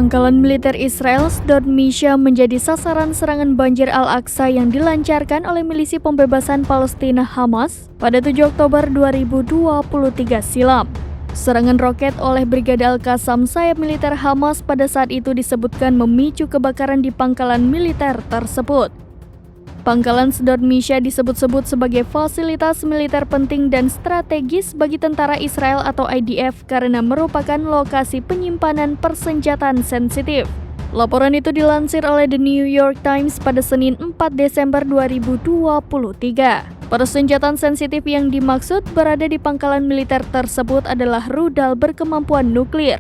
Pangkalan militer Israel Sdot Misha menjadi sasaran serangan banjir Al-Aqsa yang dilancarkan oleh milisi pembebasan Palestina Hamas pada 7 Oktober 2023 silam. Serangan roket oleh Brigade Al-Qassam sayap militer Hamas pada saat itu disebutkan memicu kebakaran di pangkalan militer tersebut. Pangkalan Sdot Misha disebut-sebut sebagai fasilitas militer penting dan strategis bagi tentara Israel atau IDF karena merupakan lokasi penyimpanan persenjataan sensitif. Laporan itu dilansir oleh The New York Times pada Senin 4 Desember 2023. Persenjataan sensitif yang dimaksud berada di pangkalan militer tersebut adalah rudal berkemampuan nuklir.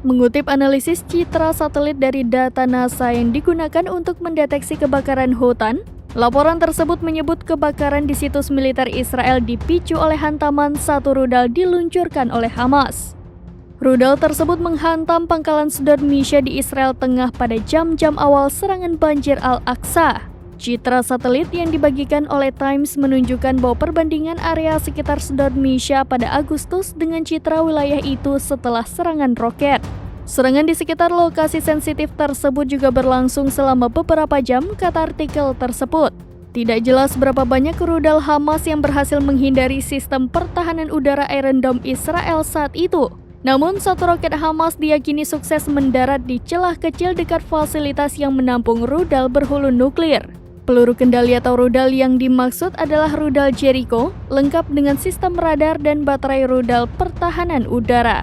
Mengutip analisis citra satelit dari data NASA yang digunakan untuk mendeteksi kebakaran hutan, laporan tersebut menyebut kebakaran di situs militer Israel dipicu oleh hantaman satu rudal diluncurkan oleh Hamas. Rudal tersebut menghantam pangkalan Sdot Misha di Israel Tengah pada jam-jam awal serangan banjir Al-Aqsa. Citra satelit yang dibagikan oleh Times menunjukkan bahwa perbandingan area sekitar Sdot Misha pada Agustus dengan citra wilayah itu setelah serangan roket. Serangan di sekitar lokasi sensitif tersebut juga berlangsung selama beberapa jam, kata artikel tersebut. Tidak jelas berapa banyak rudal Hamas yang berhasil menghindari sistem pertahanan udara Iron Dome Israel saat itu. Namun, satu roket Hamas diyakini sukses mendarat di celah kecil dekat fasilitas yang menampung rudal berhulu nuklir. Peluru kendali atau rudal yang dimaksud adalah rudal Jericho, lengkap dengan sistem radar dan baterai rudal pertahanan udara.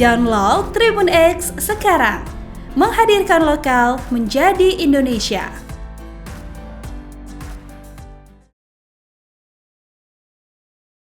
Download Tribun X sekarang, menghadirkan lokal menjadi Indonesia.